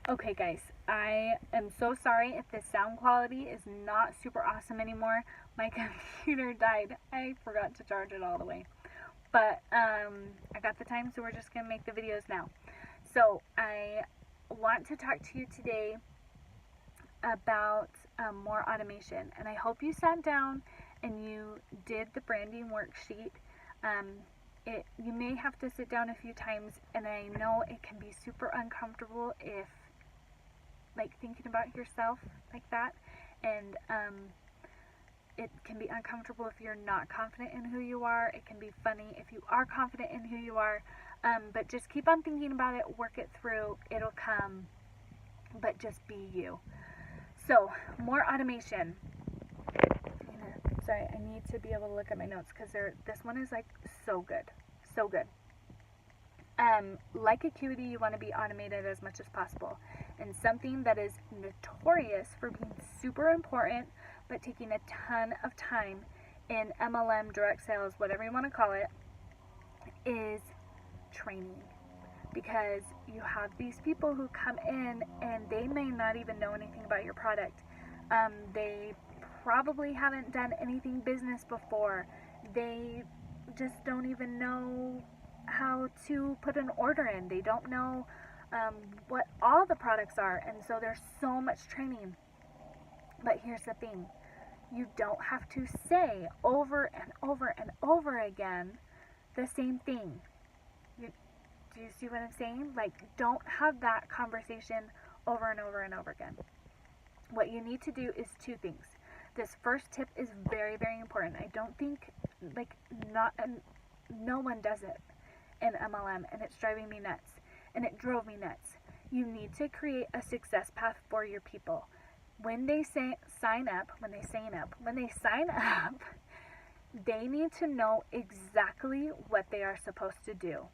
Okay guys, I am so sorry if the sound quality is not super awesome anymore. My computer died. I forgot to charge it all the way. But I got the time, so we're just going to make the videos now. So I want to talk to you today about more automation. And I hope you sat down and you did the branding worksheet. You may have to sit down a few times, and I know it can be super uncomfortable if like thinking about yourself like that, and it can be uncomfortable if you're not confident in who you are. It can be funny if you are confident in who you are, but just keep on thinking about it, work it through, it'll come, but just be you. So more automation. Sorry, I need to be able to look at my notes because this one is like so good, so good. Like Acuity, you want to be automated as much as possible. And something that is notorious for being super important, but taking a ton of time in MLM, direct sales, whatever you want to call it, is training. Because you have these people who come in and they may not even know anything about your product. They probably haven't done anything business before. They just don't even know how to put an order in. They don't know what all the products are, and so there's so much training. But here's the thing, you don't have to say over and over and over again the same thing. Do you see what I'm saying? Like, don't have that conversation over and over and over again. What you need to do is two things. This first tip is very, very important. I don't think, no one does it in MLM, and it's driving me nuts. And it drove me nuts. You need to create a success path for your people. When they sign up, they need to know exactly what they are supposed to do.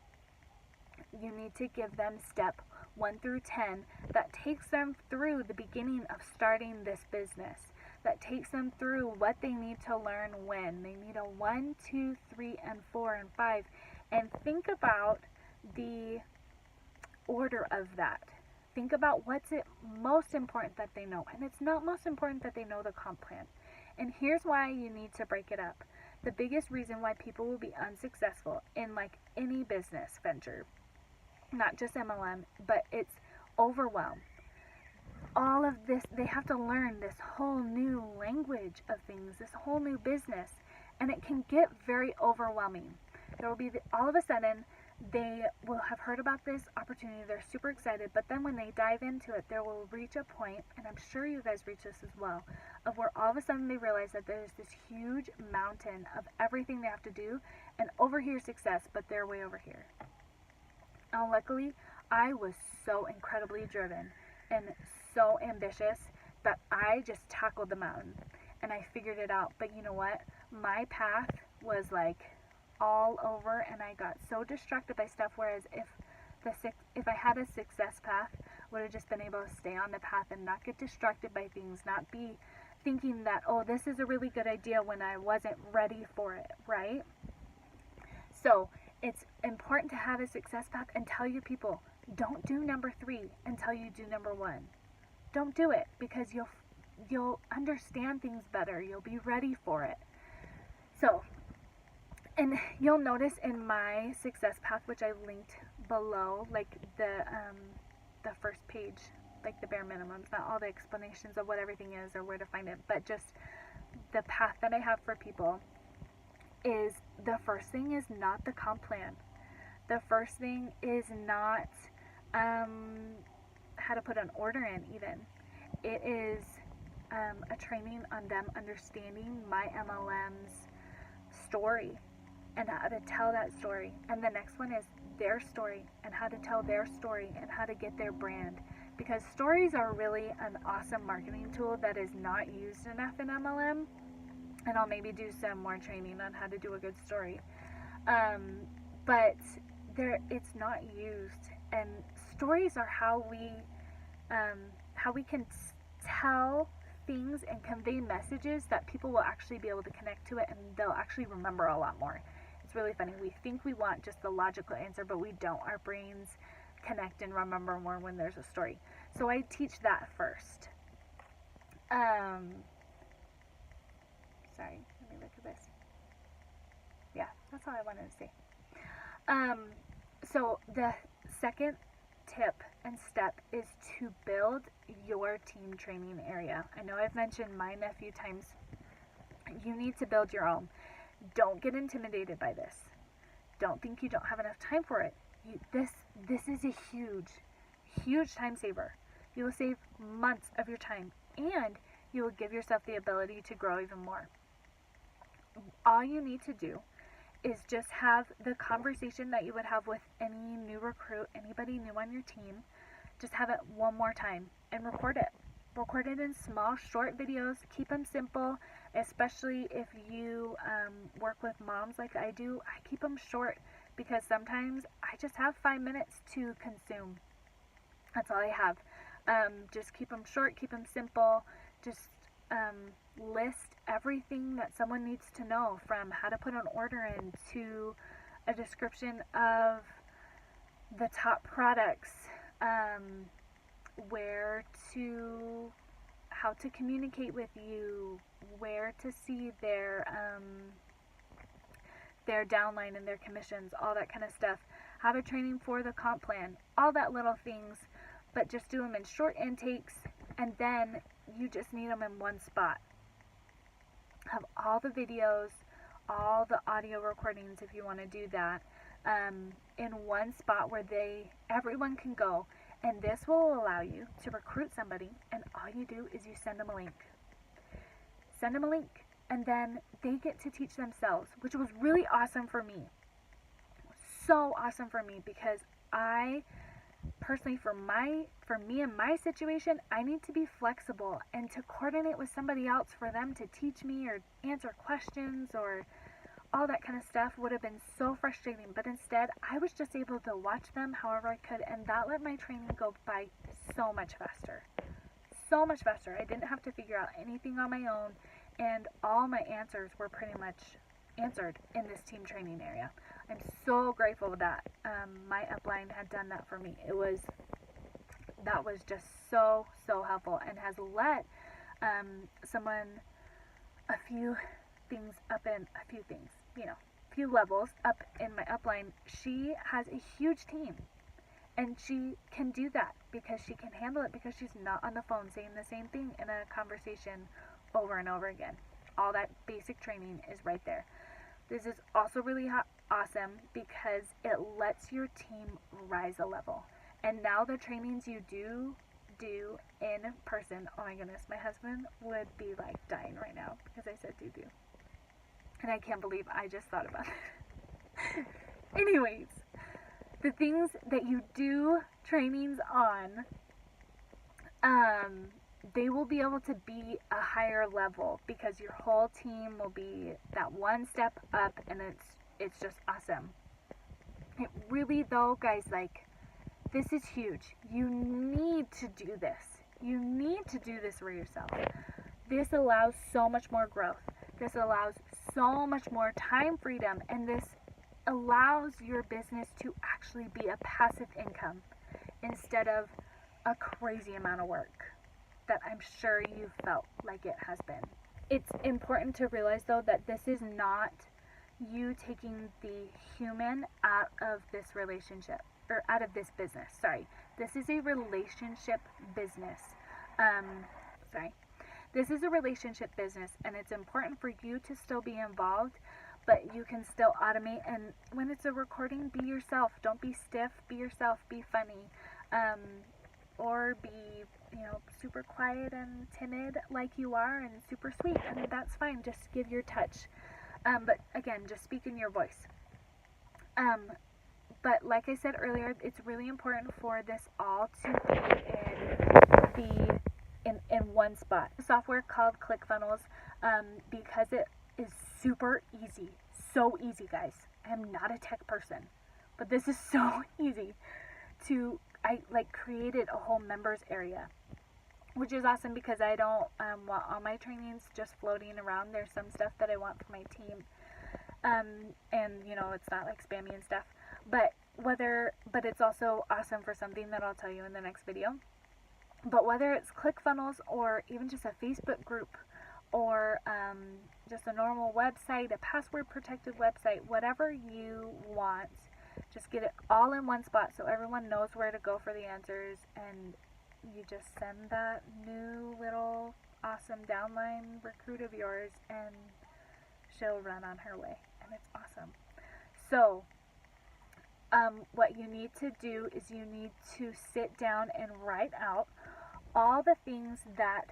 You need to give them step 1 through 10 that takes them through the beginning of starting this business, that takes them through what they need to learn when. They need a 1, 2, 3, and 4, and 5. And think about the order of that. Think about what's it most important that they know. And it's not most important that they know the comp plan. And here's why you need to break it up. The biggest reason why people will be unsuccessful in like any business venture, not just MLM, but it's overwhelm. All of this, they have to learn this whole new language of things, this whole new business, and it can get very overwhelming. There will be all of a sudden, they will have heard about this opportunity, they're super excited, but then when they dive into it, there will reach a point, and I'm sure you guys reach this as well, of where all of a sudden they realize that there's this huge mountain of everything they have to do, and over here success, but they're way over here. Now luckily, I was so incredibly driven and so ambitious that I just tackled the mountain, and I figured it out. But you know what? My path was like all over, and I got so distracted by stuff, whereas if I had a success path, I would have just been able to stay on the path and not get distracted by things, not be thinking that, oh, this is a really good idea when I wasn't ready for it, right? So it's important to have a success path and tell your people, don't do number 3 until you do number 1. Don't do it, because you'll understand things better. You'll be ready for it. So, and you'll notice in my success path, which I linked below, like the first page, like the bare minimums, not all the explanations of what everything is or where to find it, but just the path that I have for people, is the first thing is not the comp plan. The first thing is not how to put an order in even. It is a training on them understanding my MLM's story and how to tell that story. And the next one is their story and how to tell their story and how to get their brand. Because stories are really an awesome marketing tool that is not used enough in MLM. And I'll maybe do some more training on how to do a good story. But it's not used. And stories are how we can tell things and convey messages that people will actually be able to connect to it, and they'll actually remember a lot more. It's really funny. We think we want just the logical answer, but we don't. Our brains connect and remember more when there's a story. So I teach that first. Sorry, let me look at this. Yeah, that's all I wanted to say. So the second tip and step is to build your team training area. I know I've mentioned mine a few times. You need to build your own. Don't get intimidated by this. Don't think you don't have enough time for it. This is a huge time saver. You will save months of your time, and you will give yourself the ability to grow even more. All you need to do is just have the conversation that you would have with any new recruit, anybody new on your team. Just have it one more time and record it. Record it in small, short videos. Keep them simple, especially if you work with moms like I do. I keep them short because sometimes I just have 5 minutes to consume. That's all I have. Just keep them short, keep them simple. Just list everything that someone needs to know, from how to put an order in to a description of the top products, how to communicate with you, where to see their downline and their commissions, all that kind of stuff. Have a training for the comp plan, all that little things, but just do them in short intakes, and then you just need them in one spot. Have all the videos, all the audio recordings if you want to do that, in one spot where everyone can go. And this will allow you to recruit somebody, and all you do is you send them a link. Send them a link, and then they get to teach themselves, which was really awesome for me. So awesome for me, because I personally, for me and my situation, I need to be flexible, and to coordinate with somebody else for them to teach me or answer questions or all that kind of stuff would have been so frustrating. But instead, I was just able to watch them however I could, and that let my training go by so much faster. So much faster. I didn't have to figure out anything on my own, and all my answers were pretty much answered in this team training area. I'm so grateful that my upline had done that for me. That was just so helpful, and has let someone a few levels up in my upline. She has a huge team, and she can do that because she can handle it, because she's not on the phone saying the same thing in a conversation over and over again. All that basic training is right there. This is also really awesome because it lets your team rise a level. And now the trainings you do in person, oh my goodness, my husband would be like dying right now because I said do. And I can't believe I just thought about it. Anyways, the things that you do trainings on, they will be able to be a higher level because your whole team will be that one step up, and it's just awesome. It really, though, guys, this is huge. You need to do this. You need to do this for yourself. This allows so much more growth. This allows so much more time freedom, and this allows your business to actually be a passive income instead of a crazy amount of work that I'm sure you felt like it has been. It's important to realize, though, that this is not you taking the human out of this relationship, or out of this business. Sorry. This is a relationship business. This is a relationship business, and it's important for you to still be involved, but you can still automate. And when it's a recording, be yourself. Don't be stiff. Be yourself. Be funny. Or be, super quiet and timid like you are, and super sweet. I mean, that's fine. Just give your touch. But again, just speak in your voice. But like I said earlier, it's really important for this all to be in one spot. A software called ClickFunnels, because it is super easy. So easy, guys. I am not a tech person, but this is so easy I created a whole members area, which is awesome because I don't want all my trainings just floating around. There's some stuff that I want for my team, and it's not like spammy and stuff, but but it's also awesome for something that I'll tell you in the next video. But whether it's ClickFunnels or even just a Facebook group or just a normal website, a password protected website, whatever you want, just get it all in one spot so everyone knows where to go for the answers, and you just send that new little awesome downline recruit of yours and she'll run on her way, and it's awesome. So what you need to do is you need to sit down and write out all the things that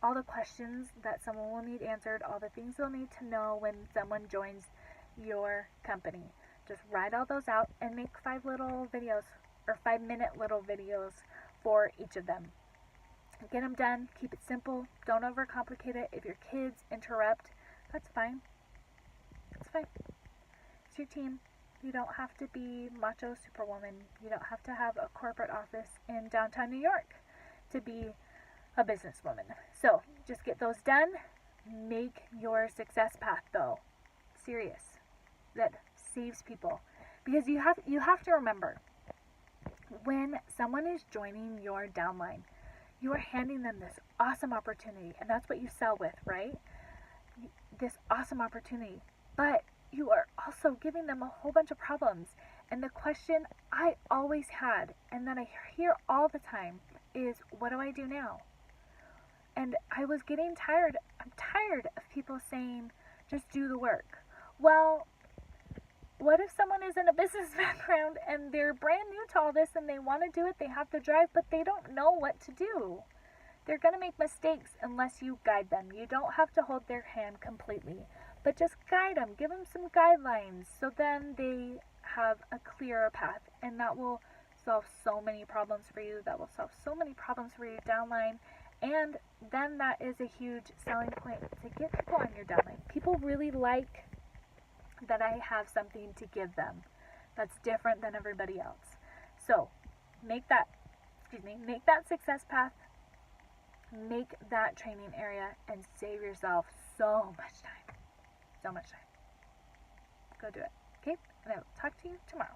all the questions that someone will need answered, all the things they'll need to know when someone joins your company. Just write all those out and make 5 little videos or 5-minute little videos for each of them. Get them done. Keep it simple. Don't overcomplicate it. If your kids interrupt, that's fine. It's fine. It's your team. You don't have to be macho superwoman. You don't have to have a corporate office in downtown New York to be a businesswoman. So just get those done. Make your success path, though, serious. That saves people, because you have to remember, when someone is joining your downline, you are handing them this awesome opportunity, and that's what you sell with, right? This awesome opportunity, but you are also giving them a whole bunch of problems. And the question I always had, and that I hear all the time, is, what do I do now? And I was getting tired. I'm tired of people saying, just do the work. Well, what if someone is in a business background and they're brand new to all this and they want to do it, they have the drive, but they don't know what to do? They're going to make mistakes unless you guide them. You don't have to hold their hand completely, but just guide them. Give them some guidelines so then they have a clearer path, and that will solve so many problems for you. That will solve so many problems for your downline, and then that is a huge selling point to get people on your downline. People really like that I have something to give them that's different than everybody else. So make that success path, make that training area, and save yourself so much time. So much time. Go do it. Okay? And I will talk to you tomorrow.